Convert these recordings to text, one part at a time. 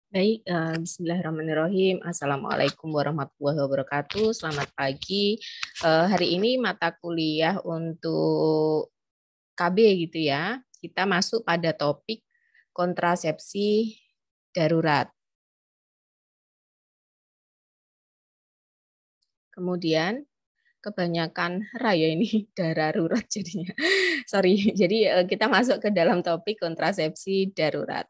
Baik, bismillahirrahmanirrahim. Assalamualaikum warahmatullahi wabarakatuh. Selamat pagi. Hari ini mata kuliah untuk KB gitu ya. Kita masuk pada topik kontrasepsi darurat. Kemudian kebanyakan raya ini darurat jadinya. Sorry. Jadi kita masuk ke dalam topik kontrasepsi darurat.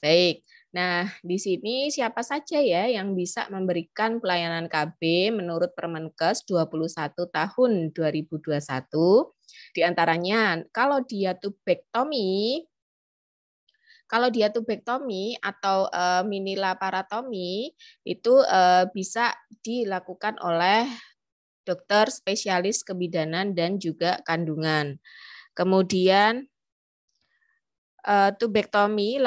Baik. Nah, di sini siapa saja ya yang bisa memberikan pelayanan KB menurut Permenkes 21 tahun 2021? Di antaranya, kalau dia tubektomi atau mini laparotomi itu bisa dilakukan oleh dokter spesialis kebidanan dan juga kandungan. Kemudian tubektomi,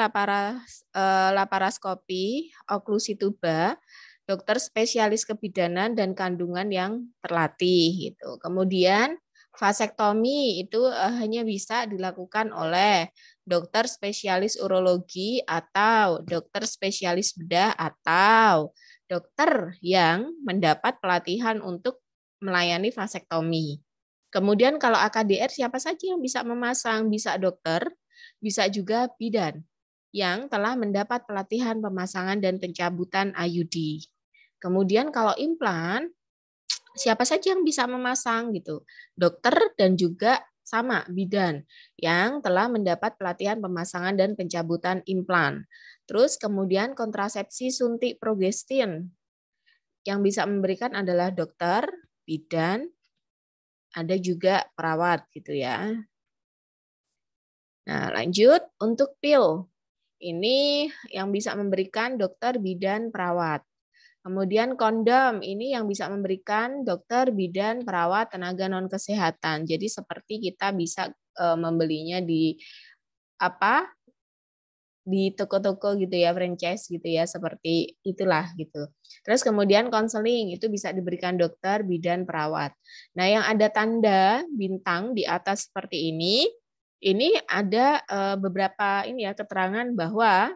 laparoskopi, oklusi tuba, dokter spesialis kebidanan dan kandungan yang terlatih gitu. Kemudian vasektomi itu hanya bisa dilakukan oleh dokter spesialis urologi atau dokter spesialis bedah atau dokter yang mendapat pelatihan untuk melayani vasektomi. Kemudian kalau AKDR siapa saja yang bisa memasang? Bisa dokter, bisa juga bidan yang telah mendapat pelatihan pemasangan dan pencabutan IUD. Kemudian kalau implan, siapa saja yang bisa memasang gitu? Dokter dan juga sama bidan yang telah mendapat pelatihan pemasangan dan pencabutan implan. Terus kemudian kontrasepsi suntik progestin yang bisa memberikan adalah dokter, bidan, ada juga perawat gitu ya. Nah, lanjut untuk pil. Ini yang bisa memberikan dokter, bidan, perawat. Kemudian kondom, ini yang bisa memberikan dokter, bidan, perawat, tenaga non kesehatan. Jadi seperti kita bisa membelinya di apa? Di toko-toko gitu ya, franchise gitu ya, seperti itulah gitu. Terus kemudian konseling itu bisa diberikan dokter, bidan, perawat. Nah, yang ada tanda bintang di atas seperti ini ada beberapa ini ya keterangan bahwa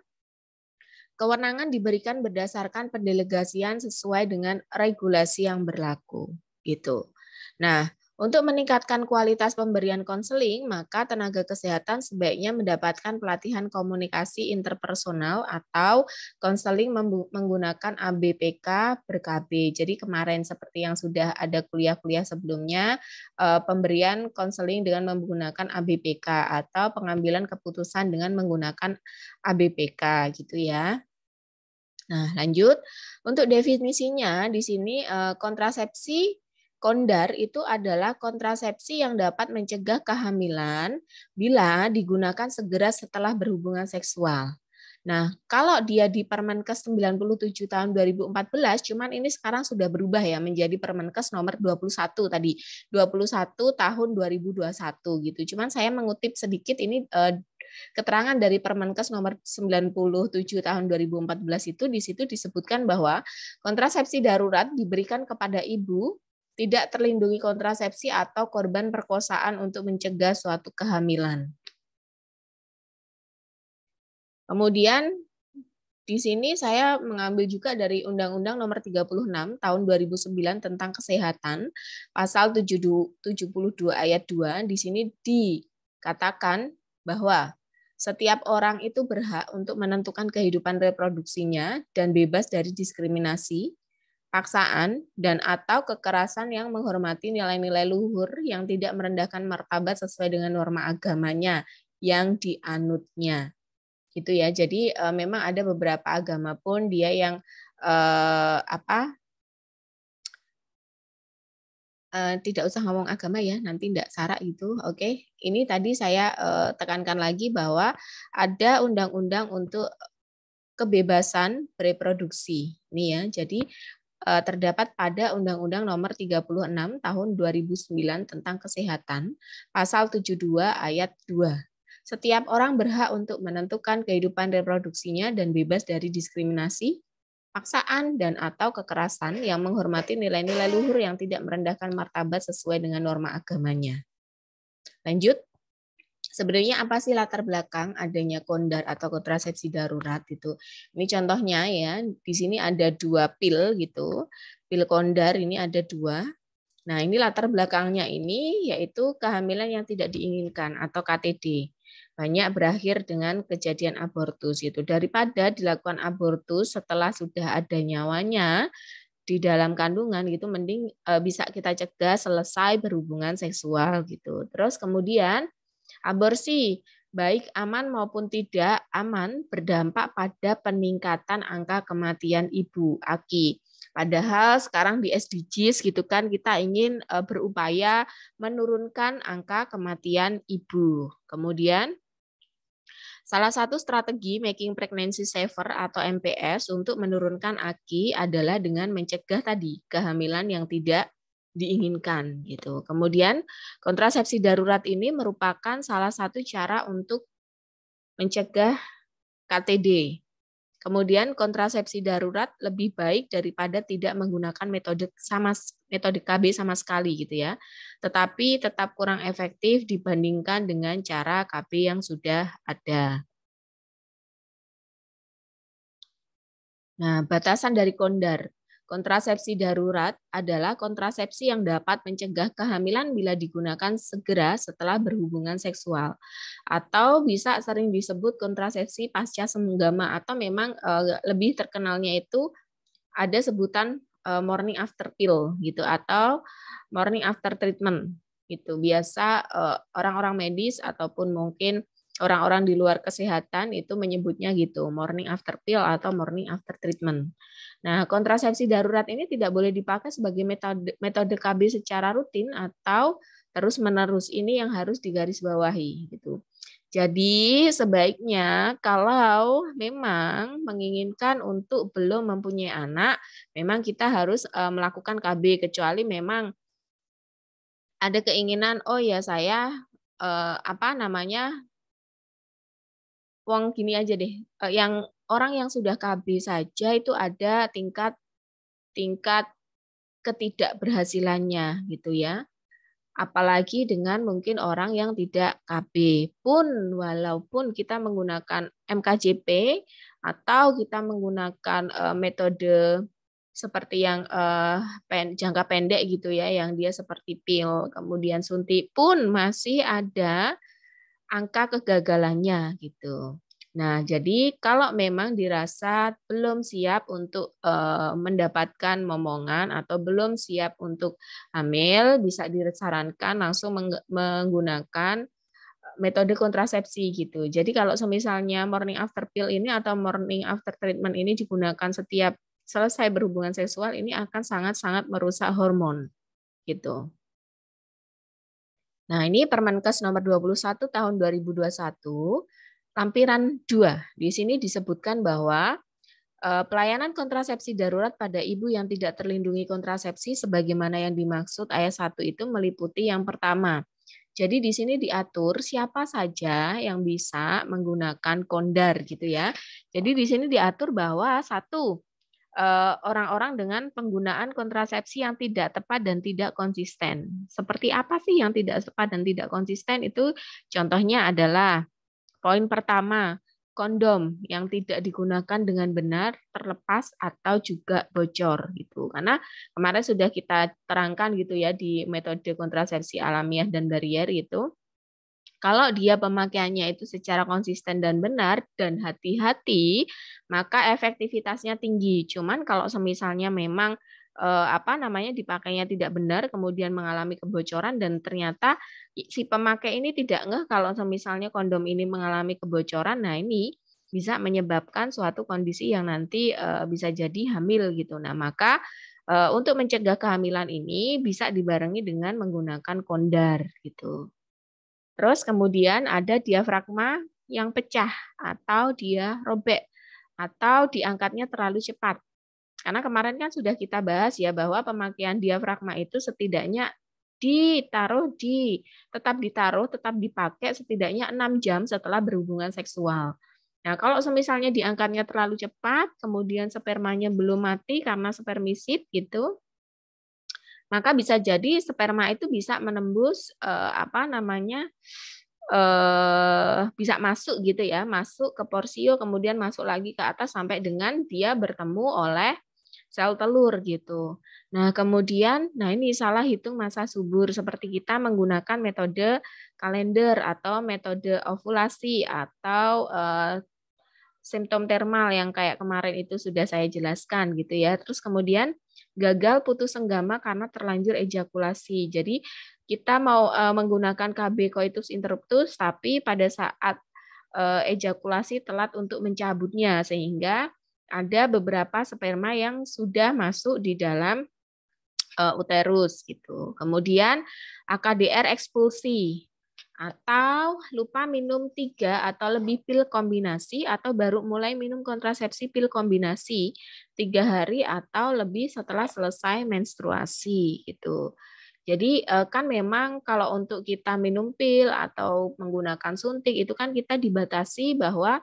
kewenangan diberikan berdasarkan pendelegasian sesuai dengan regulasi yang berlaku gitu. Nah, untuk meningkatkan kualitas pemberian konseling, maka tenaga kesehatan sebaiknya mendapatkan pelatihan komunikasi interpersonal atau konseling menggunakan ABPK ber-KB. Jadi kemarin seperti yang sudah ada kuliah-kuliah sebelumnya, pemberian konseling dengan menggunakan ABPK atau pengambilan keputusan dengan menggunakan ABPK gitu ya. Nah, lanjut. Untuk definisinya di sini kontrasepsi kondar itu adalah kontrasepsi yang dapat mencegah kehamilan bila digunakan segera setelah berhubungan seksual. Nah, kalau dia di Permenkes 97 tahun 2014, cuman ini sekarang sudah berubah ya menjadi Permenkes nomor 21 tadi, 21 tahun 2021 gitu. Cuman saya mengutip sedikit ini keterangan dari Permenkes nomor 97 tahun 2014 itu di situ disebutkan bahwa kontrasepsi darurat diberikan kepada ibu tidak terlindungi kontrasepsi atau korban perkosaan untuk mencegah suatu kehamilan. Kemudian di sini saya mengambil juga dari Undang-Undang Nomor 36 Tahun 2009 tentang Kesehatan, pasal 72 ayat 2, di sini dikatakan bahwa setiap orang itu berhak untuk menentukan kehidupan reproduksinya dan bebas dari diskriminasi, paksaan, dan atau kekerasan yang menghormati nilai-nilai luhur yang tidak merendahkan martabat sesuai dengan norma agamanya yang dianutnya gitu ya. Jadi memang ada beberapa agama pun dia yang tidak usah ngomong agama ya, nanti enggak syarat gitu. Oke, ini tadi saya tekankan lagi bahwa ada undang-undang untuk kebebasan bereproduksi. Ini ya, jadi terdapat pada Undang-Undang Nomor 36 Tahun 2009 tentang Kesehatan, Pasal 72 Ayat 2. Setiap orang berhak untuk menentukan kehidupan reproduksinya dan bebas dari diskriminasi, paksaan, dan atau kekerasan yang menghormati nilai-nilai luhur yang tidak merendahkan martabat sesuai dengan norma agamanya. Lanjut. Sebenarnya apa sih latar belakang adanya kondar atau kontrasepsi darurat itu? Ini contohnya ya, di sini ada 2 pil gitu. Pil kondar ini ada 2. Nah, ini latar belakangnya ini yaitu kehamilan yang tidak diinginkan atau KTD. Banyak berakhir dengan kejadian abortus gitu. Daripada dilakukan abortus setelah sudah ada nyawanya di dalam kandungan gitu, mending bisa kita cegah selesai berhubungan seksual gitu. Terus kemudian aborsi, baik aman maupun tidak aman, berdampak pada peningkatan angka kematian ibu AKI. Padahal sekarang di SDGs gitu kan kita ingin berupaya menurunkan angka kematian ibu. Kemudian salah satu strategi Making Pregnancy Safer atau MPS untuk menurunkan AKI adalah dengan mencegah tadi kehamilan yang tidak diinginkan gitu. Kemudian kontrasepsi darurat ini merupakan salah satu cara untuk mencegah KTD. Kemudian kontrasepsi darurat lebih baik daripada tidak menggunakan metode KB sama sekali gitu ya. Tetapi tetap kurang efektif dibandingkan dengan cara KB yang sudah ada. Nah, batasan dari kondar. Kontrasepsi darurat adalah kontrasepsi yang dapat mencegah kehamilan bila digunakan segera setelah berhubungan seksual. Atau bisa sering disebut kontrasepsi pasca senggama atau memang lebih terkenalnya itu ada sebutan morning after pill gitu atau morning after treatment gitu. Biasa orang-orang medis ataupun mungkin orang-orang di luar kesehatan itu menyebutnya gitu, morning after pill atau morning after treatment. Nah, kontrasepsi darurat ini tidak boleh dipakai sebagai metode KB secara rutin atau terus-menerus. Ini yang harus digarisbawahi gitu. Jadi sebaiknya kalau memang menginginkan untuk belum mempunyai anak, memang kita harus melakukan KB kecuali memang ada keinginan, oh ya saya apa namanya, wong gini aja deh, yang orang yang sudah KB saja itu ada tingkat ketidakberhasilannya gitu ya. Apalagi dengan mungkin orang yang tidak KB pun walaupun kita menggunakan MKJP atau kita menggunakan metode seperti yang jangka pendek gitu ya, yang dia seperti pil kemudian suntik pun masih ada angka kegagalannya gitu. Nah, jadi kalau memang dirasa belum siap untuk mendapatkan momongan atau belum siap untuk hamil, bisa disarankan langsung menggunakan metode kontrasepsi gitu. Jadi kalau semisalnya morning after pill ini atau morning after treatment ini digunakan setiap selesai berhubungan seksual, ini akan sangat-sangat merusak hormon gitu. Nah, ini Permenkes nomor 21 tahun 2021, lampiran 2. Di sini disebutkan bahwa pelayanan kontrasepsi darurat pada ibu yang tidak terlindungi kontrasepsi sebagaimana yang dimaksud ayat 1 itu meliputi yang pertama. Jadi di sini diatur siapa saja yang bisa menggunakan kondar gitu ya. Jadi di sini diatur bahwa satu, orang-orang dengan penggunaan kontrasepsi yang tidak tepat dan tidak konsisten. Seperti apa sih yang tidak tepat dan tidak konsisten itu? Contohnya adalah poin pertama, kondom yang tidak digunakan dengan benar, terlepas atau juga bocor gitu. Karena kemarin sudah kita terangkan gitu ya di metode kontrasepsi alamiah dan barier itu. Kalau dia pemakaiannya itu secara konsisten dan benar dan hati-hati, maka efektivitasnya tinggi. Cuman kalau semisalnya memang apa namanya dipakainya tidak benar, kemudian mengalami kebocoran dan ternyata si pemakai ini tidak ngeh kalau semisalnya kondom ini mengalami kebocoran, nah ini bisa menyebabkan suatu kondisi yang nanti bisa jadi hamil gitu. Nah, maka untuk mencegah kehamilan ini bisa dibarengi dengan menggunakan kondar gitu. Terus kemudian ada diafragma yang pecah atau dia robek atau diangkatnya terlalu cepat. Karena kemarin kan sudah kita bahas ya bahwa pemakaian diafragma itu setidaknya tetap dipakai setidaknya 6 jam setelah berhubungan seksual. Nah, kalau misalnya diangkatnya terlalu cepat, kemudian spermanya belum mati karena spermisid gitu, maka bisa jadi sperma itu bisa menembus apa namanya bisa masuk gitu ya, masuk ke porsio, kemudian masuk lagi ke atas sampai dengan dia bertemu oleh sel telur gitu. Nah, kemudian, nah ini salah hitung masa subur seperti kita menggunakan metode kalender atau metode ovulasi atau simptom termal yang kayak kemarin itu sudah saya jelaskan gitu ya. Terus kemudian gagal putus senggama karena terlanjur ejakulasi. Jadi kita mau menggunakan KB coitus interruptus tapi pada saat ejakulasi telat untuk mencabutnya sehingga ada beberapa sperma yang sudah masuk di dalam uterus gitu. Kemudian AKDR ekspulsi atau lupa minum 3 atau lebih pil kombinasi atau baru mulai minum kontrasepsi pil kombinasi 3 hari atau lebih setelah selesai menstruasi gitu. Jadi kan memang kalau untuk kita minum pil atau menggunakan suntik itu kan kita dibatasi bahwa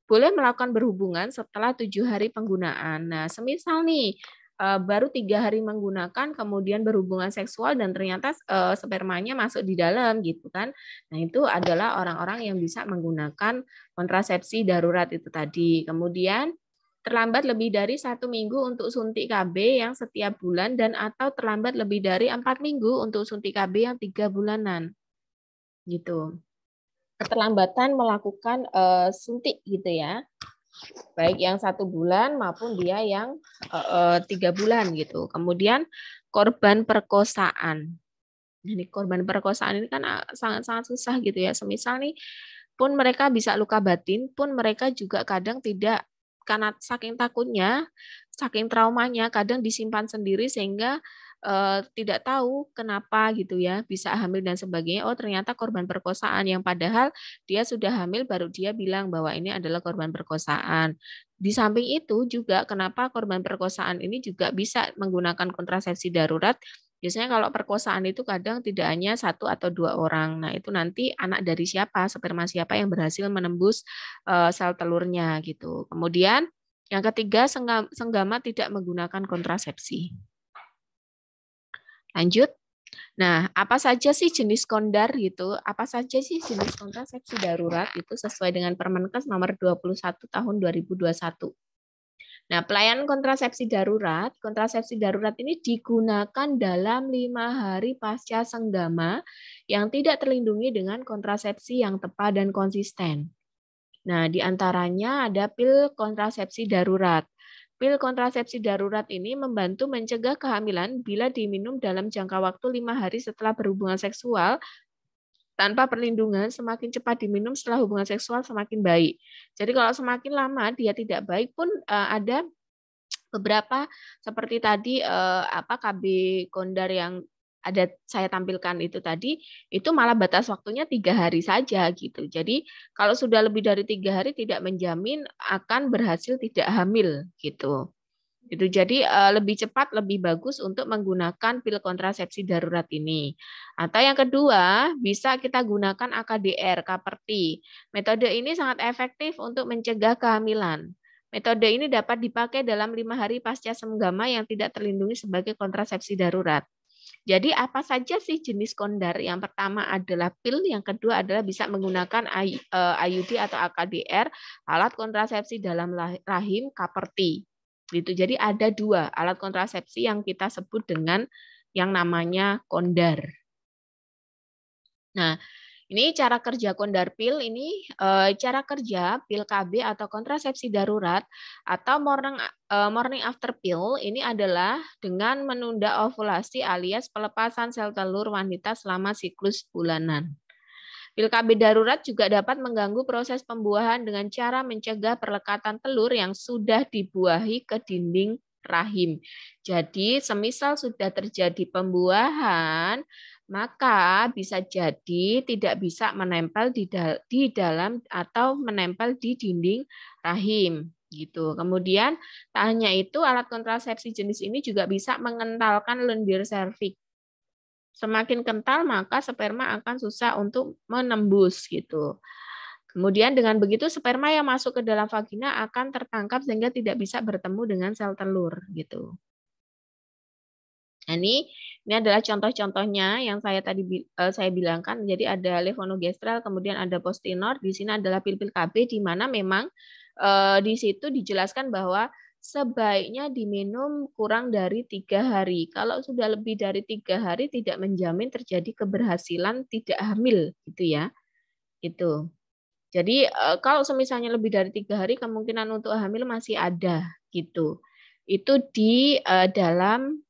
boleh melakukan berhubungan setelah 7 hari penggunaan. Nah, semisal nih baru 3 hari menggunakan, kemudian berhubungan seksual dan ternyata spermanya masuk di dalam gitu kan. Nah, itu adalah orang-orang yang bisa menggunakan kontrasepsi darurat itu tadi. Kemudian terlambat lebih dari 1 minggu untuk suntik KB yang setiap bulan dan atau terlambat lebih dari 4 minggu untuk suntik KB yang 3 bulanan. Gitu. Keterlambatan melakukan suntik gitu ya. Baik yang 1 bulan maupun dia yang 3 bulan gitu. Kemudian korban perkosaan. Ini korban perkosaan ini kan sangat-sangat susah gitu ya. Semisal nih pun mereka bisa luka batin, pun mereka juga kadang tidak karena saking takutnya, saking traumanya, kadang disimpan sendiri sehingga tidak tahu kenapa gitu ya bisa hamil dan sebagainya. Oh ternyata korban perkosaan yang padahal dia sudah hamil baru dia bilang bahwa ini adalah korban perkosaan. Di samping itu juga kenapa korban perkosaan ini juga bisa menggunakan kontrasepsi darurat. Biasanya kalau perkosaan itu kadang tidak hanya 1 atau 2 orang. Nah, itu nanti anak dari siapa, sperma siapa yang berhasil menembus sel telurnya gitu. Kemudian yang ketiga, senggama tidak menggunakan kontrasepsi. Lanjut. Nah, apa saja sih jenis kondar gitu? Apa saja sih jenis kontrasepsi darurat itu sesuai dengan Permenkes nomor 21 tahun 2021. Nah, pelayanan kontrasepsi darurat ini digunakan dalam 5 hari pasca senggama yang tidak terlindungi dengan kontrasepsi yang tepat dan konsisten. Nah, di antaranya ada pil kontrasepsi darurat. Pil kontrasepsi darurat ini membantu mencegah kehamilan bila diminum dalam jangka waktu 5 hari setelah berhubungan seksual tanpa perlindungan. Semakin cepat diminum setelah hubungan seksual semakin baik. Jadi kalau semakin lama dia tidak baik pun ada beberapa seperti tadi KB kondar yang ada saya tampilkan itu tadi, itu malah batas waktunya 3 hari saja gitu. Jadi kalau sudah lebih dari 3 hari tidak menjamin akan berhasil tidak hamil gitu. Itu jadi lebih cepat lebih bagus untuk menggunakan pil kontrasepsi darurat ini. Atau yang kedua, bisa kita gunakan AKDR, Kaperti. Metode ini sangat efektif untuk mencegah kehamilan. Metode ini dapat dipakai dalam 5 hari pasca senggama yang tidak terlindungi sebagai kontrasepsi darurat. Jadi apa saja sih jenis kondar? Yang pertama adalah pil, yang kedua adalah bisa menggunakan IUD atau AKDR, alat kontrasepsi dalam rahim, Kaperti. Gitu. Jadi ada 2 alat kontrasepsi yang kita sebut dengan yang namanya kondar. Nah, ini cara kerja kondar pil ini cara kerja pil KB atau kontrasepsi darurat atau morning after pill ini adalah dengan menunda ovulasi alias pelepasan sel telur wanita selama siklus bulanan. Pil KB darurat juga dapat mengganggu proses pembuahan dengan cara mencegah perlekatan telur yang sudah dibuahi ke dinding rahim. Jadi, semisal sudah terjadi pembuahan, maka bisa jadi tidak bisa menempel di dalam atau menempel di dinding rahim gitu. Kemudian, tak hanya itu, alat kontrasepsi jenis ini juga bisa mengentalkan lendir serviks. Semakin kental maka sperma akan susah untuk menembus gitu. Kemudian dengan begitu sperma yang masuk ke dalam vagina akan tertangkap sehingga tidak bisa bertemu dengan sel telur gitu. Nah, ini adalah contoh-contohnya yang saya bilangkan. Jadi ada levonorgestrel, kemudian ada postinor. Di sini adalah pil-pil KB, di mana memang di situ dijelaskan bahwa sebaiknya diminum kurang dari 3 hari. Kalau sudah lebih dari 3 hari, tidak menjamin terjadi keberhasilan tidak hamil, gitu ya. Gitu. Jadi kalau semisalnya lebih dari 3 hari, kemungkinan untuk hamil masih ada, gitu. Itu di dalam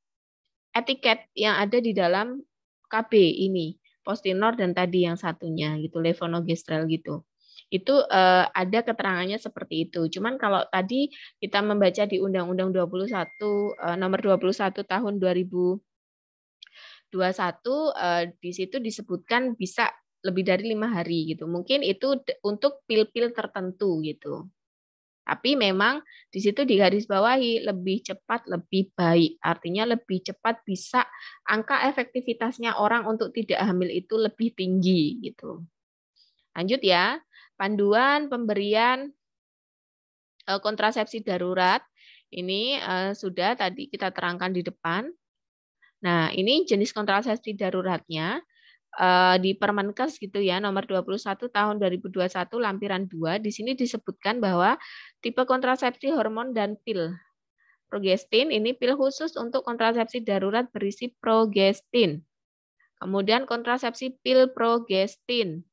etiket yang ada di dalam KB ini, postinor dan tadi yang satunya gitu, levonorgestrel gitu. Itu ada keterangannya seperti itu. Cuman kalau tadi kita membaca di Undang-Undang 21 nomor 21 tahun 2021 di situ disebutkan bisa lebih dari 5 hari gitu. Mungkin itu untuk pil-pil tertentu gitu. Tapi memang di situ digarisbawahi lebih cepat lebih baik. Artinya lebih cepat bisa angka efektivitasnya orang untuk tidak hamil itu lebih tinggi gitu. Lanjut ya. Panduan pemberian kontrasepsi darurat ini sudah tadi kita terangkan di depan. Nah, ini jenis kontrasepsi daruratnya di Permenkes gitu ya, nomor 21 tahun 2021 lampiran 2, di sini disebutkan bahwa tipe kontrasepsi hormon dan pil. Progestin ini pil khusus untuk kontrasepsi darurat berisi progestin. Kemudian kontrasepsi pil progestin.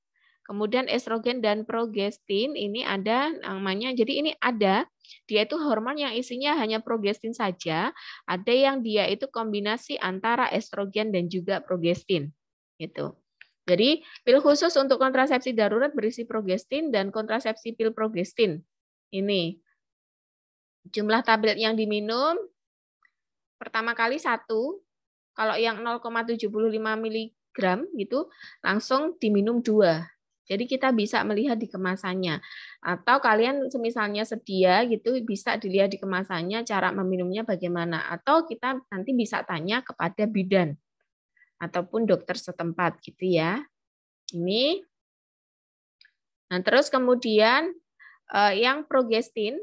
Kemudian estrogen dan progestin ini ada namanya, jadi ini ada, dia itu hormon yang isinya hanya progestin saja, ada yang dia itu kombinasi antara estrogen dan juga progestin. Gitu. Jadi pil khusus untuk kontrasepsi darurat berisi progestin dan kontrasepsi pil progestin. Ini jumlah tablet yang diminum pertama kali 1, kalau yang 0,75 miligram gitu langsung diminum 2. Jadi kita bisa melihat di kemasannya. Atau kalian semisalnya sedia gitu bisa dilihat di kemasannya cara meminumnya bagaimana. Atau kita nanti bisa tanya kepada bidan ataupun dokter setempat gitu ya. Ini. Nah, terus kemudian yang progestin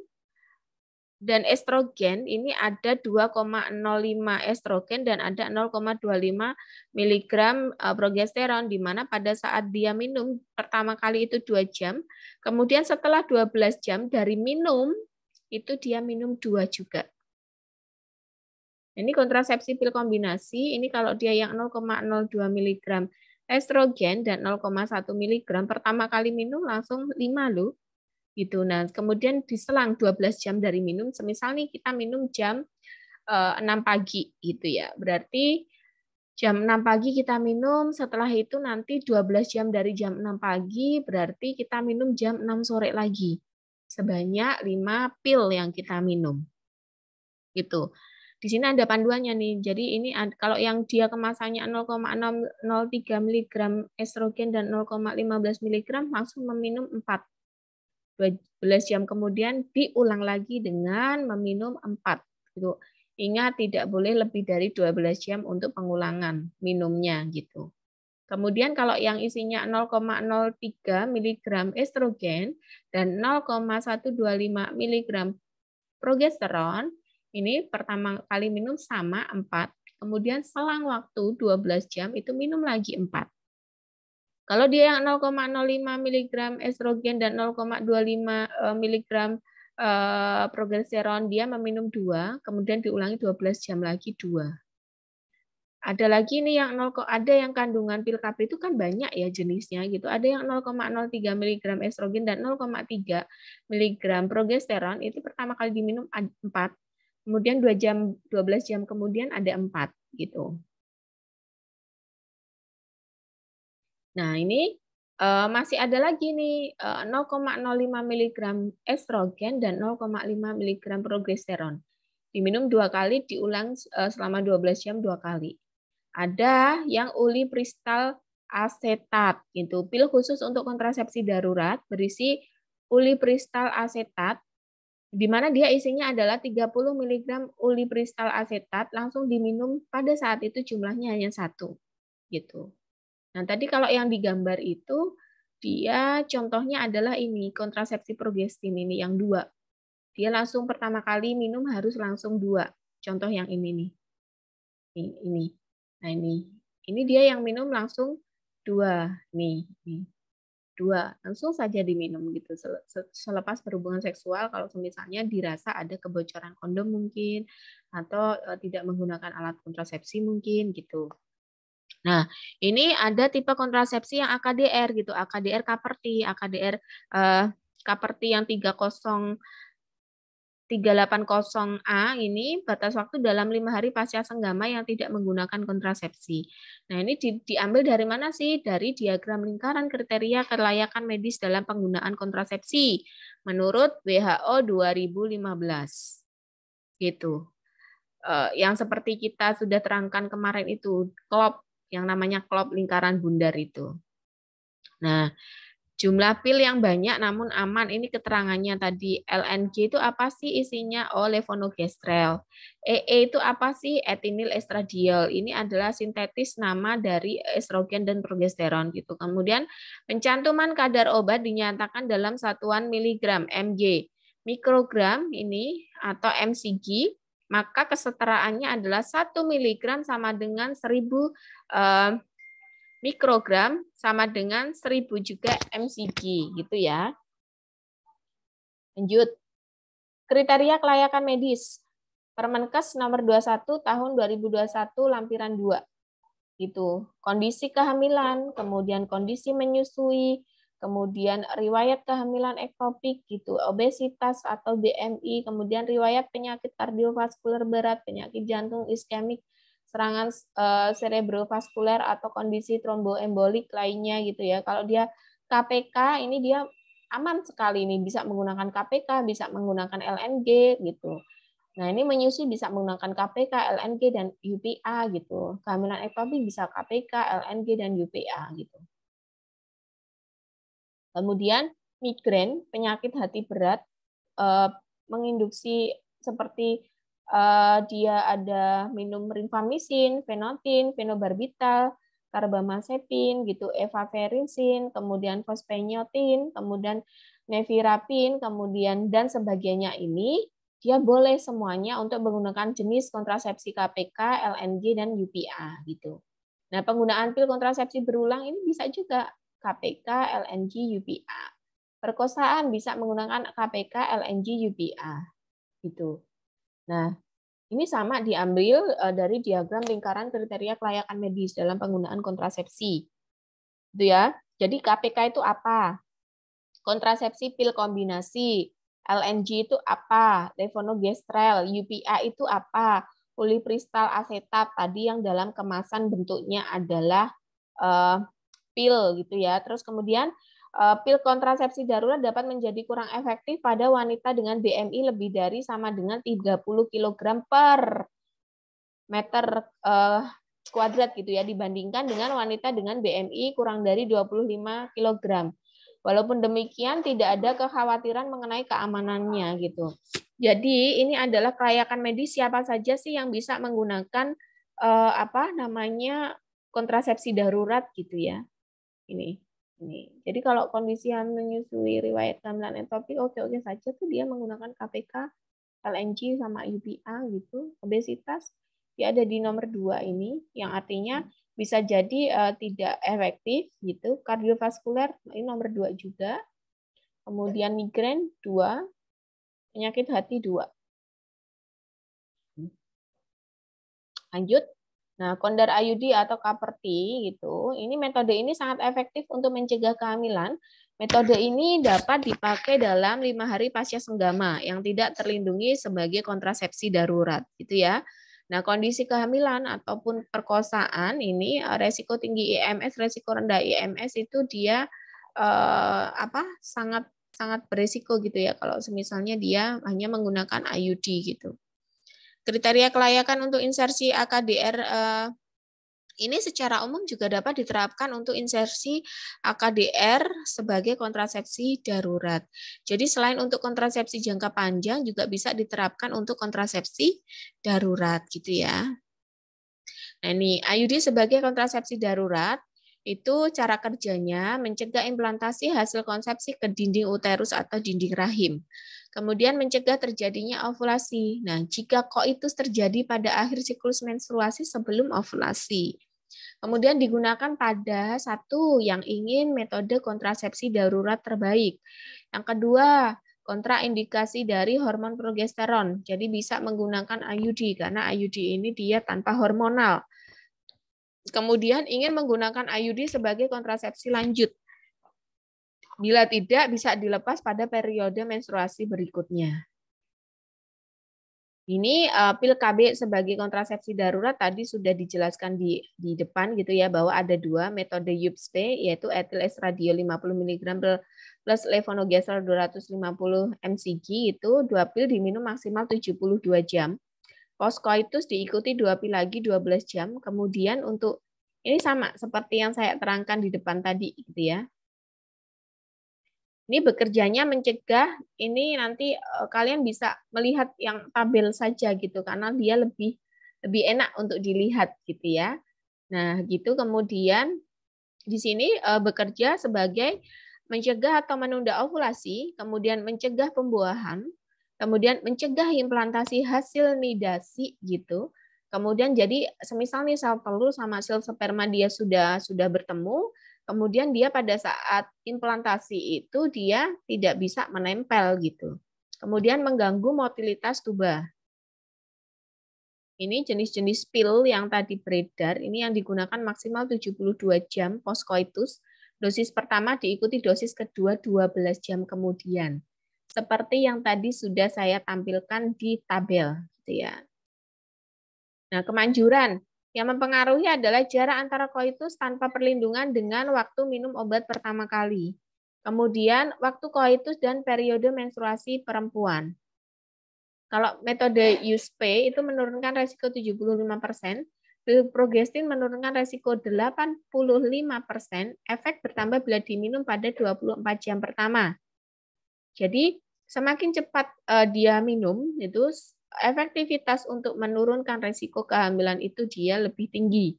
dan estrogen ini ada 2,05 estrogen dan ada 0,25 miligram progesteron, di mana pada saat dia minum pertama kali itu 2 jam, kemudian setelah 12 jam dari minum, itu dia minum 2 juga. Ini kontrasepsi pil kombinasi, ini kalau dia yang 0,02 miligram estrogen dan 0,1 miligram, pertama kali minum langsung 5 loh. Gitu. Nah, kemudian diselang 12 jam dari minum, semisal nih kita minum jam 6 pagi gitu ya. Berarti jam 6 pagi kita minum, setelah itu nanti 12 jam dari jam 6 pagi, berarti kita minum jam 6 sore lagi. Sebanyak 5 pil yang kita minum. Gitu. Di sini ada panduannya nih. Jadi ini kalau yang dia kemasannya 0,603 mg estrogen dan 0,15 mg langsung meminum 4. 12 jam kemudian diulang lagi dengan meminum 4. Gitu. Ingat tidak boleh lebih dari 12 jam untuk pengulangan minumnya gitu. Kemudian kalau yang isinya 0,03 mg estrogen dan 0,125 mg progesteron, ini pertama kali minum sama 4, kemudian selang waktu 12 jam itu minum lagi 4. Kalau dia yang 0,05 mg estrogen dan 0,25 mg progesteron, dia meminum 2, kemudian diulangi 12 jam lagi 2. Ada lagi nih yang ada yang kandungan pil KB itu kan banyak ya jenisnya gitu. Ada yang 0,03 mg estrogen dan 0,3 mg progesteron itu pertama kali diminum 4. Kemudian 12 jam kemudian ada 4 gitu. Nah, ini masih ada lagi nih 0,05 mg estrogen dan 0,5 mg progesteron. Diminum 2 kali, diulang selama 12 jam 2 kali. Ada yang ulipristal asetat, gitu. Pil khusus untuk kontrasepsi darurat berisi ulipristal asetat, di mana dia isinya adalah 30 mg ulipristal asetat, langsung diminum pada saat itu jumlahnya hanya 1. Gitu. Nah, tadi kalau yang digambar itu, dia contohnya adalah ini, kontrasepsi progestin ini yang 2. Dia langsung pertama kali minum harus langsung 2. Contoh yang ini nih. Ini. Nah, ini dia yang minum langsung 2 nih. 2 langsung saja diminum gitu selepas berhubungan seksual kalau misalnya dirasa ada kebocoran kondom mungkin atau tidak menggunakan alat kontrasepsi mungkin gitu. Nah, ini ada tipe kontrasepsi yang AKDR gitu, AKDR Kaperti, AKDR Kaperti yang 380A ini batas waktu dalam 5 hari pasca senggama yang tidak menggunakan kontrasepsi. Nah, ini diambil dari mana sih? Dari diagram lingkaran kriteria kelayakan medis dalam penggunaan kontrasepsi menurut WHO 2015. Gitu. Yang seperti kita sudah terangkan kemarin itu, CLOP, yang namanya CLOP lingkaran bundar itu. Nah, jumlah pil yang banyak namun aman, ini keterangannya tadi. LNG itu apa sih isinya? Oh, levonorgestrel. EE itu apa sih? Etinil estradiol. Ini adalah sintetis nama dari estrogen dan progesteron gitu. Kemudian pencantuman kadar obat dinyatakan dalam satuan miligram mg, mikrogram ini atau mcg, maka kesetaraannya adalah 1 miligram sama dengan 1000 mikrogram sama dengan 1000 juga mcg gitu ya. Lanjut. Kriteria kelayakan medis. Permenkes nomor 21 tahun 2021 lampiran 2. Gitu. Kondisi kehamilan, kemudian kondisi menyusui, kemudian riwayat kehamilan ektopik gitu, obesitas atau BMI, kemudian riwayat penyakit kardiovaskuler berat, penyakit jantung iskemik, serangan cerebrovaskuler atau kondisi tromboembolik lainnya gitu ya. Kalau dia KPK ini dia aman sekali, ini bisa menggunakan KPK, bisa menggunakan LNG gitu. Nah, ini menyusui bisa menggunakan KPK, LNG dan UPA gitu. Kehamilan ektopik bisa KPK, LNG dan UPA gitu. Kemudian migrain, penyakit hati berat, menginduksi seperti dia ada minum rifampicin, fenotin, fenobarbital, karbamazepin gitu, efavirenz, kemudian fospeniotin, kemudian nevirapin, kemudian dan sebagainya ini dia boleh semuanya untuk menggunakan jenis kontrasepsi KPK, LNG dan UPA gitu. Nah, penggunaan pil kontrasepsi berulang ini bisa juga KPK, LNG, UPA. Perkosaan bisa menggunakan KPK, LNG, UPA gitu. Nah, ini sama diambil dari diagram lingkaran kriteria kelayakan medis dalam penggunaan kontrasepsi. Itu ya. Jadi KPK itu apa? Kontrasepsi pil kombinasi. LNG itu apa? Levonorgestrel. UPA itu apa? Ulipristal asetat tadi yang dalam kemasan bentuknya adalah pil gitu ya. Terus kemudian pil kontrasepsi darurat dapat menjadi kurang efektif pada wanita dengan BMI lebih dari sama dengan 30 kg per meter kuadrat gitu ya, dibandingkan dengan wanita dengan BMI kurang dari 25 kg. Walaupun demikian tidak ada kekhawatiran mengenai keamanannya gitu. Jadi ini adalah kelayakan medis siapa saja sih yang bisa menggunakan kontrasepsi darurat gitu ya. Ini. Jadi kalau kondisi menyusui riwayat kehamilan ektopik oke-oke saja tuh dia menggunakan KPK, LNG sama UPA gitu. Obesitas dia ada di nomor 2 ini yang artinya bisa jadi tidak efektif gitu. Kardiovaskuler ini nomor 2 juga. Kemudian migrain 2, penyakit hati 2. Lanjut. Nah, kondar IUD atau Kaperti gitu, ini metode ini sangat efektif untuk mencegah kehamilan. Metode ini dapat dipakai dalam 5 hari pasca senggama yang tidak terlindungi sebagai kontrasepsi darurat, gitu ya. Nah, kondisi kehamilan ataupun perkosaan ini resiko tinggi IMS, resiko rendah IMS itu dia sangat beresiko gitu ya kalau misalnya dia hanya menggunakan IUD gitu. Kriteria kelayakan untuk insersi AKDR ini secara umum juga dapat diterapkan untuk insersi AKDR sebagai kontrasepsi darurat. Jadi selain untuk kontrasepsi jangka panjang juga bisa diterapkan untuk kontrasepsi darurat gitu ya. Nah ini IUD sebagai kontrasepsi darurat Itu cara kerjanya mencegah implantasi hasil konsepsi ke dinding uterus atau dinding rahim. Kemudian mencegah terjadinya ovulasi. Nah, jika koitus terjadi pada akhir siklus menstruasi sebelum ovulasi. Kemudian digunakan pada satu yang ingin metode kontrasepsi darurat terbaik. Yang kedua, kontraindikasi dari hormon progesteron. Jadi bisa menggunakan IUD karena IUD ini dia tanpa hormonal. Kemudian ingin menggunakan IUD sebagai kontrasepsi lanjut. Bila tidak, bisa dilepas pada periode menstruasi berikutnya. Ini pil KB sebagai kontrasepsi darurat tadi sudah dijelaskan di depan gitu ya, bahwa ada dua metode UPSP, yaitu etil estradiol 50 mg plus levonorgestrel 250 mcg, itu 2 pil diminum maksimal 72 jam. Postcoitus diikuti 2 pil lagi 12 jam. Kemudian untuk ini sama seperti yang saya terangkan di depan tadi gitu ya. Ini bekerjanya mencegah, ini nanti kalian bisa melihat yang tabel saja gitu karena dia lebih enak untuk dilihat gitu ya. Nah, gitu kemudian di sini bekerja sebagai mencegah atau menunda ovulasi, kemudian mencegah pembuahan, kemudian mencegah implantasi hasil nidasi gitu. Kemudian jadi semisal nih sel telur sama sel sperma dia sudah bertemu, kemudian dia pada saat implantasi itu dia tidak bisa menempel gitu. Kemudian mengganggu motilitas tuba. Ini jenis-jenis pil yang tadi beredar, ini yang digunakan maksimal 72 jam postcoitus. Dosis pertama diikuti dosis kedua 12 jam kemudian. Seperti yang tadi sudah saya tampilkan di tabel gitu ya. Nah, kemanjuran yang mempengaruhi adalah jarak antara koitus tanpa perlindungan dengan waktu minum obat pertama kali. Kemudian waktu koitus dan periode menstruasi perempuan. Kalau metode USP itu menurunkan resiko 75%, progestin menurunkan resiko 85%, efek bertambah bila diminum pada 24 jam pertama. Jadi semakin cepat dia minum, itu efektivitas untuk menurunkan resiko kehamilan itu dia lebih tinggi.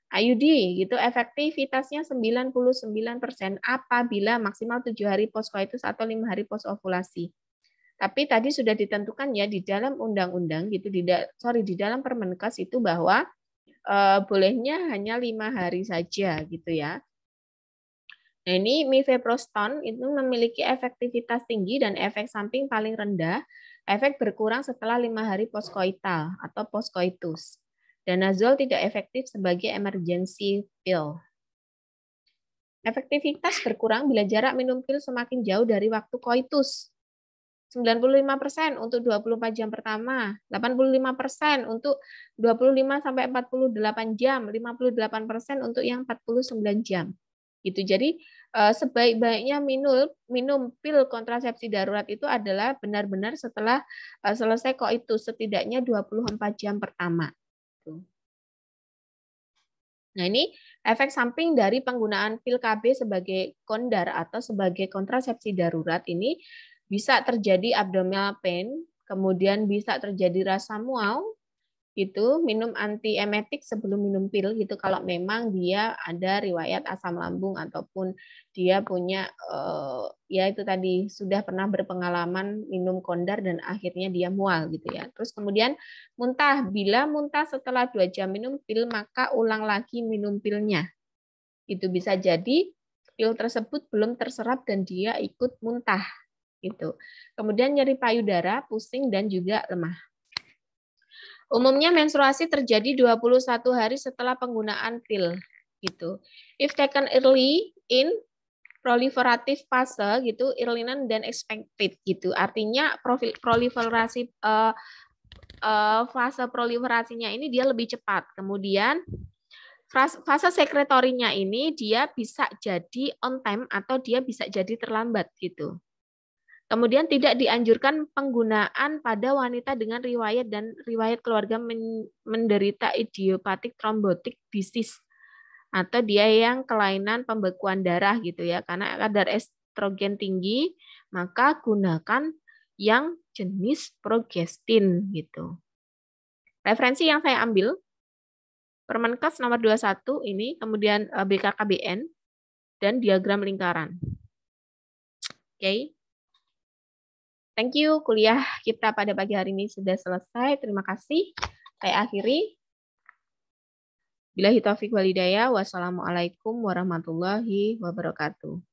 IUD gitu efektivitasnya 99% apabila maksimal 7 hari postcoitus atau 5 hari post ovulasi. Tapi tadi sudah ditentukan ya di dalam undang-undang gitu, di dalam Permenkes itu bahwa bolehnya hanya 5 hari saja gitu ya. Nah ini mifeproston itu memiliki efektivitas tinggi dan efek samping paling rendah. Efek berkurang setelah 5 hari postkoital atau postcoitus. Danazol tidak efektif sebagai emergency pill. Efektivitas berkurang bila jarak minum pil semakin jauh dari waktu koitus. 95% untuk 24 jam pertama, 85% untuk 25 sampai 48 jam, 58% untuk yang 49 jam. Gitu. Jadi sebaik-baiknya minum pil kontrasepsi darurat itu adalah benar-benar setelah selesai koitus, setidaknya 24 jam pertama. Nah, ini efek samping dari penggunaan pil KB sebagai kondar atau sebagai kontrasepsi darurat ini bisa terjadi abdominal pain, kemudian bisa terjadi rasa mual, itu minum antiemetik sebelum minum pil gitu kalau memang dia ada riwayat asam lambung ataupun dia punya ya itu tadi sudah pernah berpengalaman minum kondar dan akhirnya dia mual gitu ya. Terus kemudian muntah, bila muntah setelah 2 jam minum pil maka ulang lagi minum pilnya. Itu bisa jadi pil tersebut belum terserap dan dia ikut muntah gitu. Kemudian nyeri payudara, pusing dan juga lemah. Umumnya menstruasi terjadi 21 hari setelah penggunaan pil gitu. If taken early in proliferative fase gitu, early than expected gitu. Artinya proliferasi fase proliferasinya ini dia lebih cepat. Kemudian fase sekretorinya ini dia bisa jadi on time atau dia bisa jadi terlambat gitu. Kemudian tidak dianjurkan penggunaan pada wanita dengan riwayat dan riwayat keluarga menderita idiopatik thrombotic disease atau dia yang kelainan pembekuan darah gitu ya. Karena kadar estrogen tinggi, maka gunakan yang jenis progestin gitu. Referensi yang saya ambil Permenkes nomor 21 ini, kemudian BKKBN, dan diagram lingkaran. Oke. Thank you, kuliah kita pada pagi hari ini sudah selesai. Terima kasih. Saya akhiri. Billahi taufiq wal hidayah. Wassalamualaikum warahmatullahi wabarakatuh.